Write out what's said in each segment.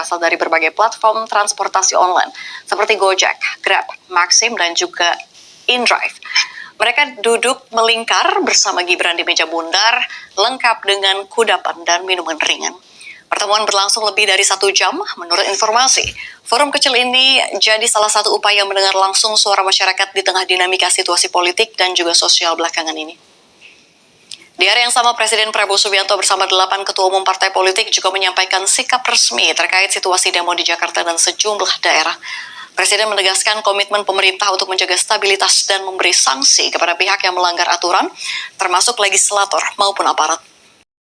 berasal dari berbagai platform transportasi online seperti Gojek, Grab, Maxim, dan juga InDrive. Mereka duduk melingkar bersama Gibran di meja bundar, lengkap dengan kudapan dan minuman ringan. Pertemuan berlangsung lebih dari 1 jam, menurut informasi. Forum kecil ini jadi salah satu upaya mendengar langsung suara masyarakat di tengah dinamika situasi politik dan juga sosial belakangan ini. Di hari yang sama, Presiden Prabowo Subianto bersama 8 ketua umum partai politik juga menyampaikan sikap resmi terkait situasi demo di Jakarta dan sejumlah daerah. Presiden menegaskan komitmen pemerintah untuk menjaga stabilitas dan memberi sanksi kepada pihak yang melanggar aturan, termasuk legislator maupun aparat.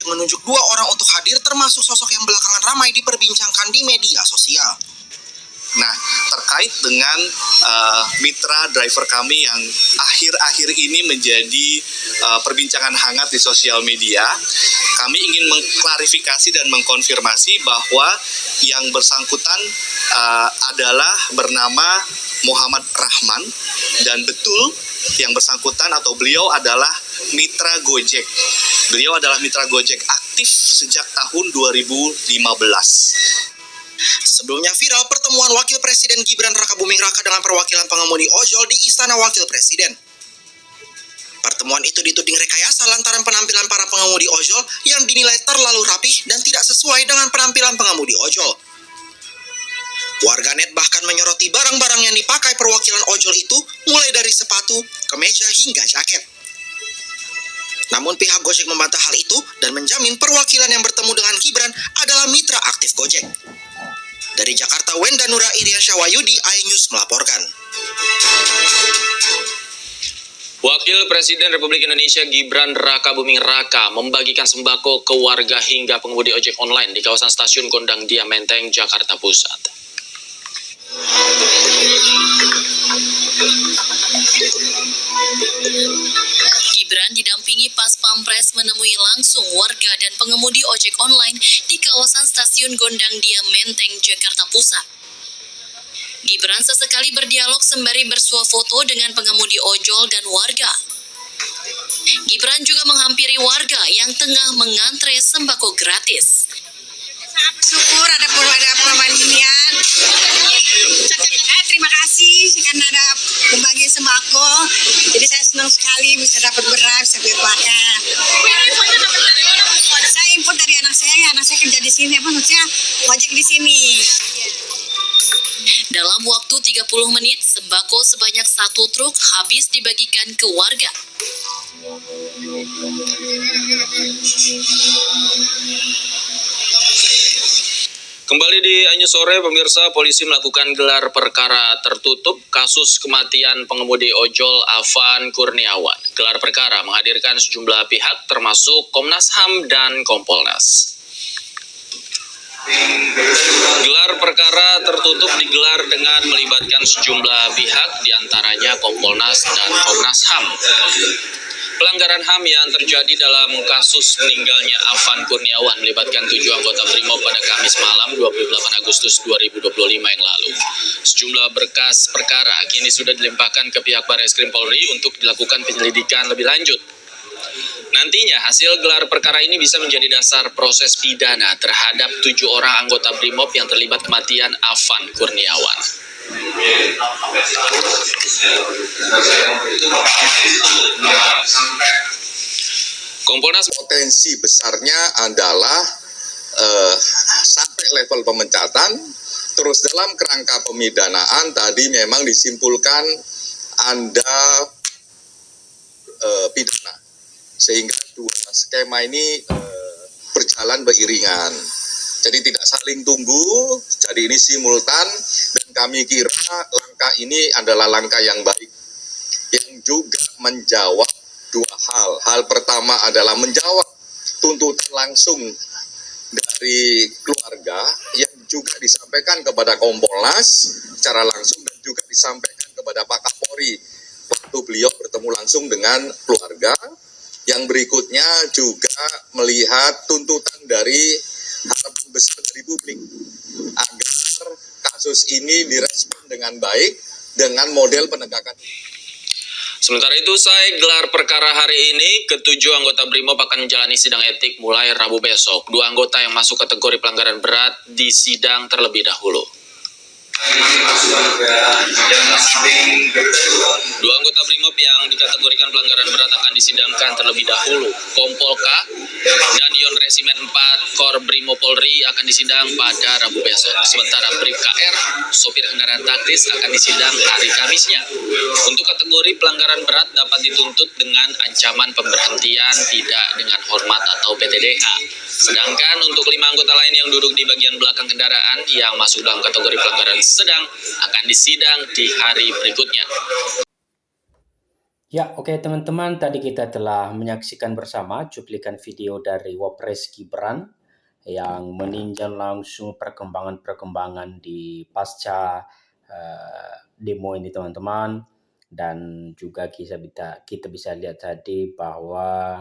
Menunjuk 2 orang untuk hadir, termasuk sosok yang belakangan ramai diperbincangkan di media sosial. Nah, terkait dengan mitra driver kami yang akhir-akhir ini menjadi perbincangan hangat di sosial media, kami ingin mengklarifikasi dan mengkonfirmasi bahwa yang bersangkutan adalah bernama Muhammad Rahman, dan betul yang bersangkutan atau beliau adalah mitra Gojek. Beliau adalah mitra Gojek aktif sejak tahun 2015. Sebelumnya viral pertemuan Wakil Presiden Gibran Rakabuming Raka dengan perwakilan pengemudi ojol di Istana Wakil Presiden. Pertemuan itu dituding rekayasa lantaran penampilan para pengemudi ojol yang dinilai terlalu rapih dan tidak sesuai dengan penampilan pengemudi ojol. Warganet bahkan menyoroti barang-barang yang dipakai perwakilan ojol itu, mulai dari sepatu, kemeja hingga jaket. Namun pihak Gojek membantah hal itu dan menjamin perwakilan yang bertemu dengan Gibran adalah mitra aktif Gojek. Dari Jakarta, Wenda Nura Iriansyah Wahyudi, iNews melaporkan. Wakil Presiden Republik Indonesia Gibran Rakabuming Raka membagikan sembako ke warga hingga pengemudi ojek online di kawasan Stasiun Gondang Dia Menteng, Jakarta Pusat. Gibran didampingi Pas Pampres menemui langsung warga dan pengemudi ojek online di kawasan Stasiun Gondang Dia Menteng, Jakarta Pusat. Gibran sesekali berdialog sembari bersuah foto dengan pengemudi ojol dan warga. Gibran juga menghampiri warga yang tengah mengantre sembako gratis. Syukur ada perubahan ginian. Terima kasih karena ada berbagi sembako. Jadi saya senang sekali bisa dapat beras, bisa beli makan. Saya impor dari anak saya kerja di sini, maksudnya ojek di sini. Dalam waktu 30 menit, sembako sebanyak 1 truk habis dibagikan ke warga. Kembali di iNews Sore, pemirsa, polisi melakukan gelar perkara tertutup kasus kematian pengemudi ojol Afan Kurniawan. Gelar perkara menghadirkan sejumlah pihak termasuk Komnas HAM dan Kompolnas. Gelar perkara tertutup digelar dengan melibatkan sejumlah pihak, diantaranya Kompolnas dan Komnas HAM. Pelanggaran HAM yang terjadi dalam kasus meninggalnya Afan Kurniawan melibatkan 7 anggota BRIMOB pada Kamis malam 28 Agustus 2025 yang lalu. Sejumlah berkas perkara kini sudah dilimpahkan ke pihak Barreskrim Polri untuk dilakukan penyelidikan lebih lanjut. Nantinya hasil gelar perkara ini bisa menjadi dasar proses pidana terhadap 7 orang anggota BRIMOB yang terlibat kematian Afan Kurniawan. Kompolnas potensi besarnya adalah sampai level pemecatan, terus dalam kerangka pemidanaan tadi memang disimpulkan Anda pidana, sehingga 2 skema ini berjalan beriringan. Jadi tidak saling tunggu, jadi ini simultan, dan kami kira langkah ini adalah langkah yang baik, yang juga menjawab 2 hal. Hal pertama adalah menjawab tuntutan langsung dari keluarga yang juga disampaikan kepada Kompolnas secara langsung dan juga disampaikan kepada Pak Kapolri waktu beliau bertemu langsung dengan keluarga. Yang berikutnya juga melihat tuntutan dari harapan besar dari publik agar kasus ini direspon dengan baik dengan model penegakan. Sementara itu, usai gelar perkara hari ini, ketujuh anggota BRIMOB akan menjalani sidang etik mulai Rabu besok. Dua anggota yang masuk kategori pelanggaran berat disidang terlebih dahulu. Dua anggota BRIMOB yang dikategorikan pelanggaran berat akan disidangkan terlebih dahulu. Kompol K dan Yon Resimen 4 Kor Brimo Polri akan disidang pada Rabu besok. Sementara Brib KR, sopir kendaraan taktis, akan disidang hari Kamisnya. Untuk kategori pelanggaran berat dapat dituntut dengan ancaman pemberhentian tidak dengan hormat atau PTDH. Sedangkan untuk 5 anggota lain yang duduk di bagian belakang kendaraan yang masuk dalam kategori pelanggaran sedang akan disidang di hari berikutnya. Ya, oke teman-teman, tadi kita telah menyaksikan bersama cuplikan video dari Wapres Gibran yang meninjau langsung perkembangan-perkembangan di pasca demo ini teman-teman. Dan juga kita bisa lihat tadi bahwa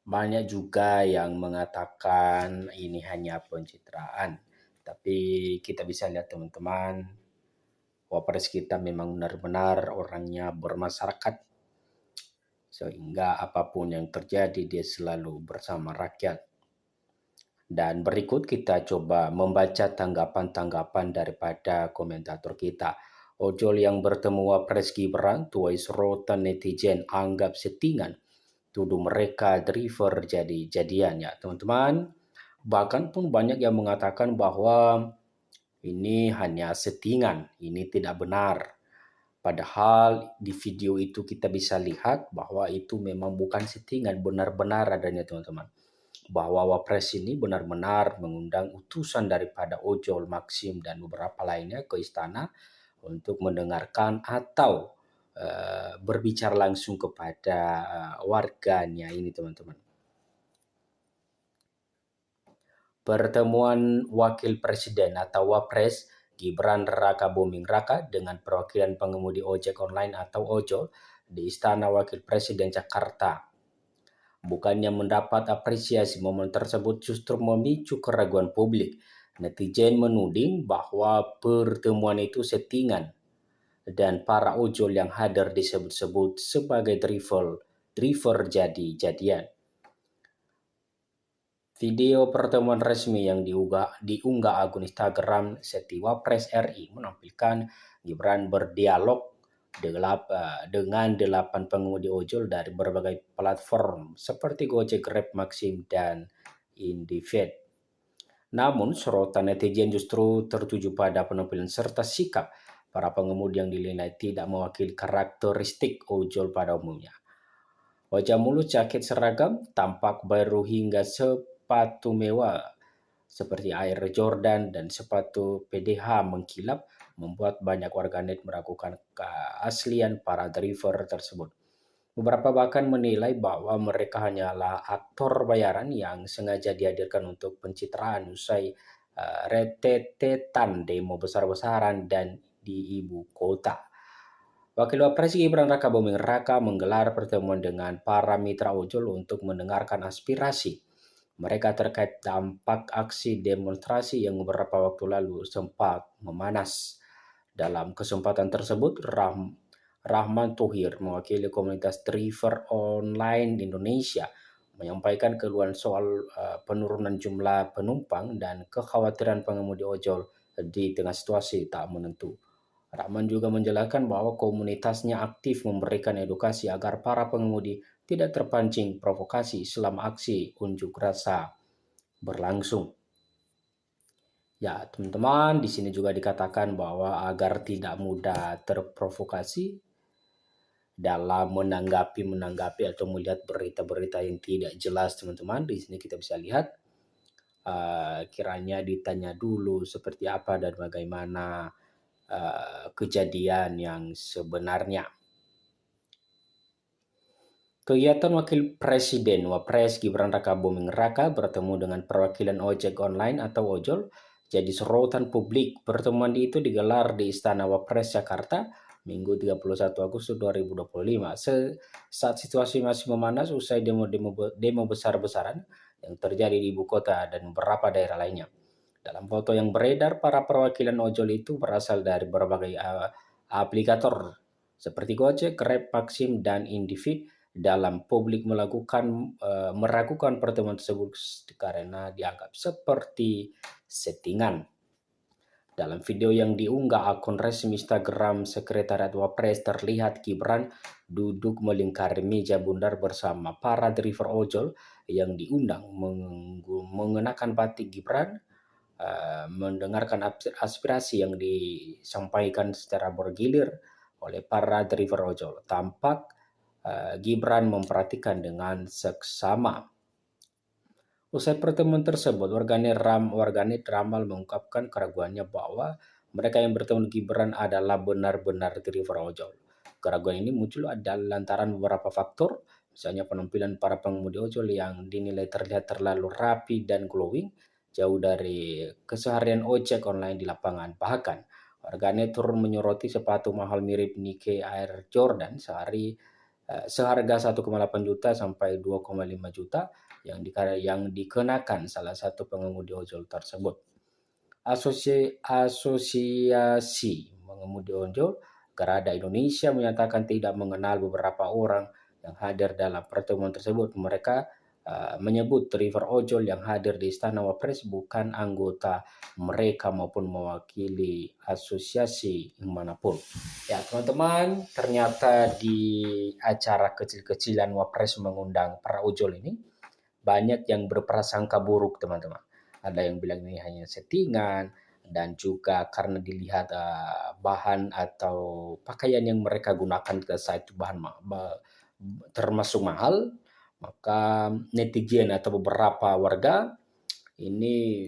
banyak juga yang mengatakan ini hanya pencitraan. Tapi kita bisa lihat teman-teman, Wapres kita memang benar-benar orangnya bermasyarakat. Sehingga apapun yang terjadi dia selalu bersama rakyat. Dan berikut kita coba membaca tanggapan-tanggapan daripada komentator kita. Ojol yang bertemu Wapres Gibran tuai sorotan netizen anggap settingan. Tuduh mereka driver jadi-jadian ya teman-teman. Bahkan pun banyak yang mengatakan bahwa ini hanya settingan, ini tidak benar. Padahal di video itu kita bisa lihat bahwa itu memang bukan settingan, benar-benar adanya teman-teman. Bahwa Wapres ini benar-benar mengundang utusan daripada Ojol, Maxim, dan beberapa lainnya ke istana untuk mendengarkan atau berbicara langsung kepada warganya ini teman-teman. Pertemuan Wakil Presiden atau Wapres Gibran Raka Buming Raka dengan perwakilan pengemudi ojek online atau ojol di Istana Wakil Presiden Jakarta. Bukannya mendapat apresiasi, momen tersebut justru memicu keraguan publik. Netizen menuding bahwa pertemuan itu settingan dan para ojol yang hadir disebut-sebut sebagai driver jadi-jadian. Video pertemuan resmi yang diunggah akun Instagram Seti Wapres RI menampilkan Gibran berdialog dengan 8 pengemudi ojol dari berbagai platform seperti Gojek, Grab, Maxim, dan Indyfed. Namun sorotan netizen justru tertuju pada penampilan serta sikap para pengemudi yang dinilai tidak mewakili karakteristik ojol pada umumnya. Wajah mulus, jaket seragam, tampak baru hingga sepatu mewah seperti Air Jordan dan sepatu PDH mengkilap membuat banyak warganet meragukan keaslian para driver tersebut. Beberapa bahkan menilai bahwa mereka hanyalah aktor bayaran yang sengaja dihadirkan untuk pencitraan usai rentetan demo besar-besaran dan di ibu kota. Wakil Wapres Gibran Raka Buming Raka menggelar pertemuan dengan para mitra ojol untuk mendengarkan aspirasi mereka terkait dampak aksi demonstrasi yang beberapa waktu lalu sempat memanas. Dalam kesempatan tersebut, Rahman Thohir, mewakili komunitas driver online Indonesia, menyampaikan keluhan soal penurunan jumlah penumpang dan kekhawatiran pengemudi ojol di tengah situasi tak menentu. Rahman juga menjelaskan bahwa komunitasnya aktif memberikan edukasi agar para pengemudi tidak terpancing provokasi selama aksi unjuk rasa berlangsung. Ya, teman-teman, di sini juga dikatakan bahwa agar tidak mudah terprovokasi dalam menanggapi atau melihat berita-berita yang tidak jelas, teman-teman. Di sini kita bisa lihat kiranya ditanya dulu seperti apa dan bagaimana kejadian yang sebenarnya. Kegiatan Wakil Presiden Wapres Gibran Raka Buming Raka bertemu dengan perwakilan ojek online atau ojol jadi sorotan publik. Pertemuan itu digelar di Istana Wapres Jakarta Minggu 31 Agustus 2025 saat situasi masih memanas usai demo besar-besaran yang terjadi di ibu kota dan beberapa daerah lainnya. Dalam foto yang beredar, para perwakilan ojol itu berasal dari berbagai aplikator seperti Gojek, Grab, Maxim, dan Individ. Dalam publik meragukan pertemuan tersebut karena dianggap seperti settingan. Dalam video yang diunggah akun resmi Instagram Sekretariat Wapres, terlihat Gibran duduk melingkari meja bundar bersama para driver ojol yang diundang. Mengenakan batik, Gibran mendengarkan aspirasi yang disampaikan secara bergilir oleh para driver ojol. Tampak Gibran memperhatikan dengan seksama. Usai pertemuan tersebut, warganet ramal mengungkapkan keraguannya bahwa mereka yang bertemu Gibran adalah benar-benar driver ojol. Keraguan ini muncul lantaran beberapa faktor, misalnya penampilan para pengemudi ojol yang dinilai terlihat terlalu rapi dan glowing, jauh dari keseharian ojek online di lapangan. Bahkan, warganet turun menyoroti sepatu mahal mirip Nike Air Jordan seharga 1,8 juta sampai 2,5 juta yang dikenakan salah satu pengemudi ojol tersebut. Asosiasi Pengemudi Ojol Garada Indonesia menyatakan tidak mengenal beberapa orang yang hadir dalam pertemuan tersebut. Mereka menyebut driver ojol yang hadir di Istana Wapres bukan anggota mereka maupun mewakili asosiasi manapun. Ya teman-teman, ternyata di acara kecil-kecilan Wapres mengundang para ojol ini banyak yang berprasangka buruk teman-teman. Ada yang bilang ini hanya settingan, dan juga karena dilihat bahan atau pakaian yang mereka gunakan ke saat itu termasuk mahal, maka netizen atau beberapa warga ini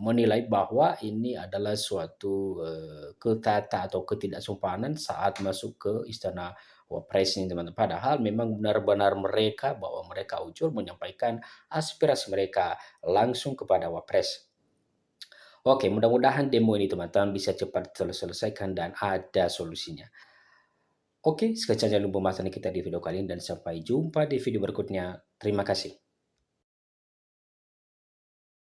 menilai bahwa ini adalah suatu ketata atau ketidaksopanan saat masuk ke Istana Wapres ini teman-teman. Padahal memang benar-benar bahwa mereka ojol menyampaikan aspirasi mereka langsung kepada Wapres. Oke, mudah-mudahan demo ini teman-teman bisa cepat terselesaikan dan ada solusinya. Oke, sekian saja pembahasan kita di video kali ini dan sampai jumpa di video berikutnya. Terima kasih.